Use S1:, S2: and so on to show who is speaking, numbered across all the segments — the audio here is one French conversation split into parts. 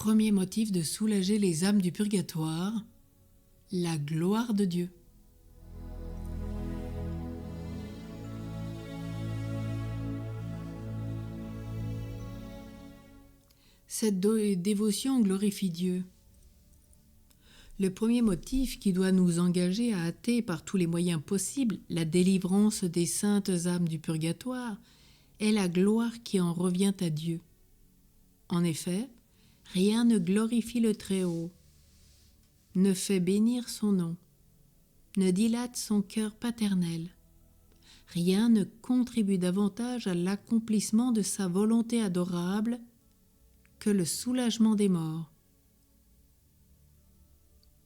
S1: Premier motif de soulager les âmes du purgatoire, la gloire de Dieu. Cette dévotion glorifie Dieu. Le premier motif qui doit nous engager à hâter par tous les moyens possibles la délivrance des saintes âmes du purgatoire est la gloire qui en revient à Dieu. En effet, rien ne glorifie le Très-Haut, ne fait bénir son nom, ne dilate son cœur paternel. Rien ne contribue davantage à l'accomplissement de sa volonté adorable que le soulagement des morts.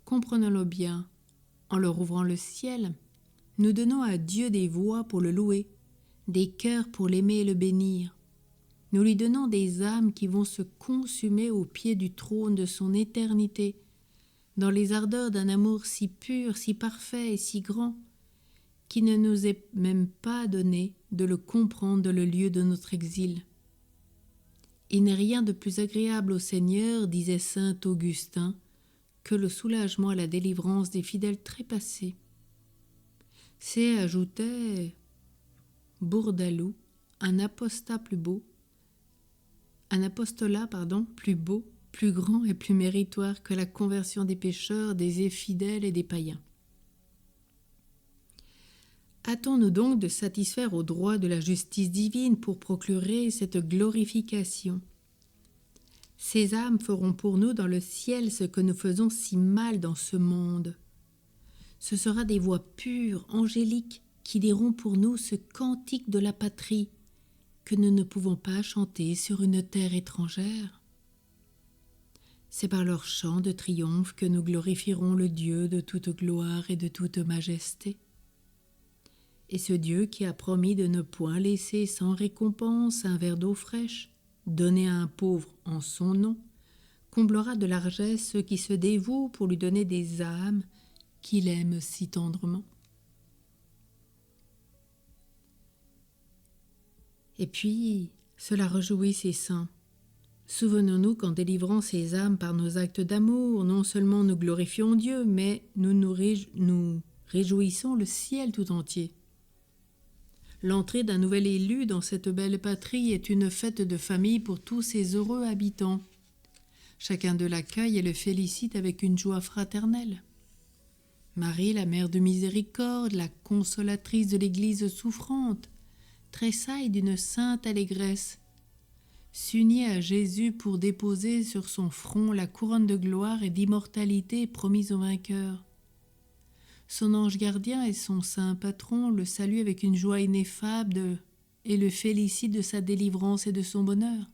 S1: Comprenons-le bien, en leur ouvrant le ciel, nous donnons à Dieu des voix pour le louer, des cœurs pour l'aimer et le bénir. Nous lui donnons des âmes qui vont se consumer au pied du trône de son éternité, dans les ardeurs d'un amour si pur, si parfait et si grand, qu'il ne nous est même pas donné de le comprendre dans le lieu de notre exil. Il n'est rien de plus agréable au Seigneur, disait saint Augustin, que le soulagement et la délivrance des fidèles trépassés. C'est, ajoutait Bourdaloue, un apostolat plus beau, plus grand et plus méritoire que la conversion des pécheurs, des infidèles et des païens. Hâtons-nous donc de satisfaire aux droits de la justice divine pour procurer cette glorification. Ces âmes feront pour nous dans le ciel ce que nous faisons si mal dans ce monde. Ce sera des voix pures, angéliques, qui diront pour nous ce cantique de la patrie que nous ne pouvons pas chanter sur une terre étrangère. C'est par leur chant de triomphe que nous glorifierons le Dieu de toute gloire et de toute majesté. Et ce Dieu qui a promis de ne point laisser sans récompense un verre d'eau fraîche, donné à un pauvre en son nom, comblera de largesse ceux qui se dévouent pour lui donner des âmes qu'il aime si tendrement. Et puis, cela réjouit ses saints. Souvenons-nous qu'en délivrant ces âmes par nos actes d'amour, non seulement nous glorifions Dieu, mais nous réjouissons le ciel tout entier. L'entrée d'un nouvel élu dans cette belle patrie est une fête de famille pour tous ses heureux habitants. Chacun d'eux l'accueille et le félicite avec une joie fraternelle. Marie, la mère de miséricorde, la consolatrice de l'Église souffrante, tressaille d'une sainte allégresse, s'unit à Jésus pour déposer sur son front la couronne de gloire et d'immortalité promise au vainqueur. Son ange gardien et son saint patron le saluent avec une joie ineffable et le félicitent de sa délivrance et de son bonheur.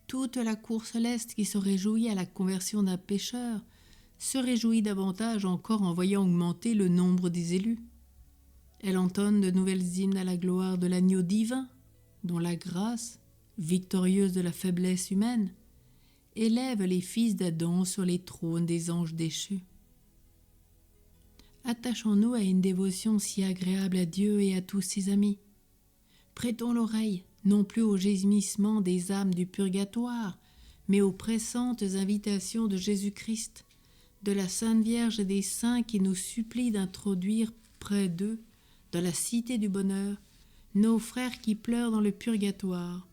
S1: Toute la cour céleste qui se réjouit à la conversion d'un pécheur se réjouit davantage encore en voyant augmenter le nombre des élus. Elle entonne de nouvelles hymnes à la gloire de l'agneau divin, dont la grâce, victorieuse de la faiblesse humaine, élève les fils d'Adam sur les trônes des anges déchus. Attachons-nous à une dévotion si agréable à Dieu et à tous ses amis. Prêtons l'oreille, non plus au gémissement des âmes du purgatoire, mais aux pressantes invitations de Jésus-Christ, de la Sainte Vierge et des saints qui nous supplient d'introduire près d'eux, dans la cité du bonheur, nos frères qui pleurent dans le purgatoire.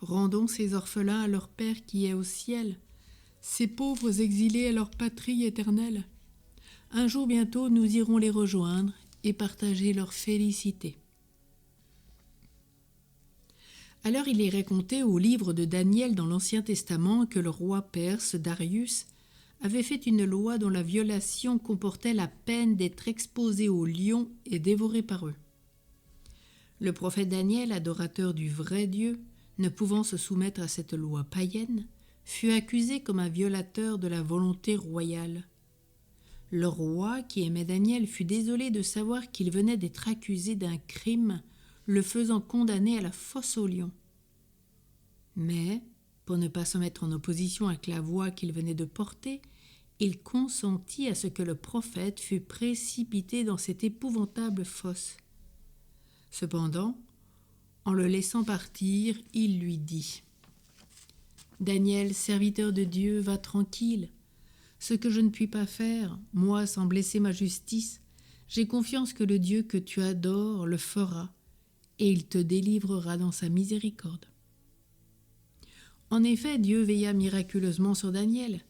S1: Rendons ces orphelins à leur Père qui est au ciel, ces pauvres exilés à leur patrie éternelle. Un jour bientôt, nous irons les rejoindre et partager leur félicité. Alors il est raconté au livre de Daniel dans l'Ancien Testament que le roi perse Darius avait fait une loi dont la violation comportait la peine d'être exposé aux lions et dévoré par eux. Le prophète Daniel, adorateur du vrai Dieu, ne pouvant se soumettre à cette loi païenne, fut accusé comme un violateur de la volonté royale. Le roi, qui aimait Daniel, fut désolé de savoir qu'il venait d'être accusé d'un crime, le faisant condamner à la fosse aux lions. Mais, pour ne pas se mettre en opposition avec la voix qu'il venait de porter, il consentit à ce que le prophète fût précipité dans cette épouvantable fosse. Cependant, en le laissant partir, il lui dit Daniel, serviteur de Dieu, va tranquille. Ce que je ne puis pas faire, moi, sans blesser ma justice, j'ai confiance que le Dieu que tu adores le fera, et il te délivrera dans sa miséricorde. » En effet, Dieu veilla miraculeusement sur Daniel.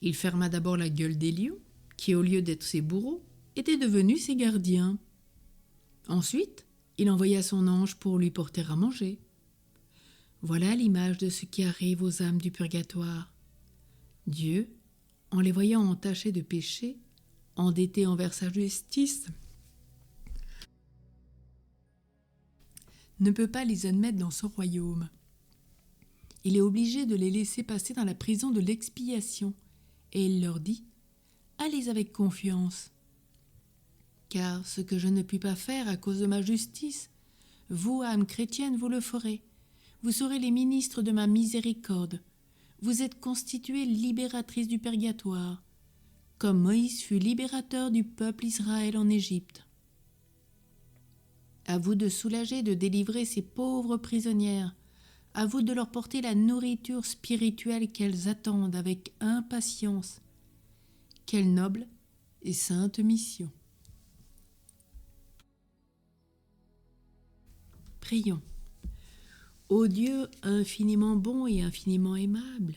S1: Il ferma d'abord la gueule des lions, qui, au lieu d'être ses bourreaux, étaient devenus ses gardiens. Ensuite, il envoya son ange pour lui porter à manger. Voilà l'image de ce qui arrive aux âmes du purgatoire. Dieu, en les voyant entachées de péché, endettées envers sa justice, ne peut pas les admettre dans son royaume. Il est obligé de les laisser passer dans la prison de l'expiation, et il leur dit « Allez avec confiance, car ce que je ne puis pas faire à cause de ma justice, vous, âme chrétienne, vous le ferez. Vous serez les ministres de ma miséricorde. Vous êtes constituées libératrices du purgatoire, comme Moïse fut libérateur du peuple Israël en Égypte. À vous de soulager, de délivrer ces pauvres prisonnières. À vous de leur porter la nourriture spirituelle qu'elles attendent avec impatience. Quelle noble et sainte mission. Prions. Ô Dieu infiniment bon et infiniment aimable,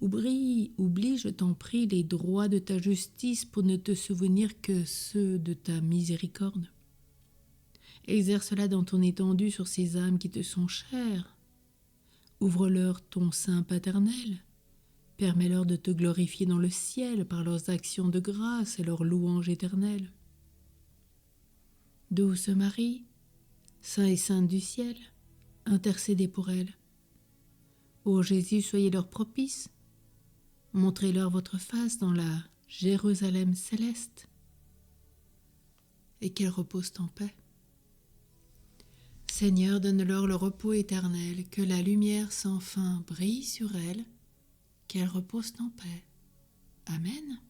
S1: oublie, je t'en prie, les droits de ta justice pour ne te souvenir que ceux de ta miséricorde. Exerce-la dans ton étendue sur ces âmes qui te sont chères. Ouvre-leur ton sein paternel. Permets-leur de te glorifier dans le ciel par leurs actions de grâce et leurs louanges éternelles. Douce Marie, saint et sainte du ciel, intercédez pour elles. Ô Jésus, soyez leur propice. Montrez-leur votre face dans la Jérusalem céleste et qu'elles reposent en paix. Seigneur, donne-leur le repos éternel, que la lumière sans fin brille sur elles, qu'elles reposent en paix. Amen.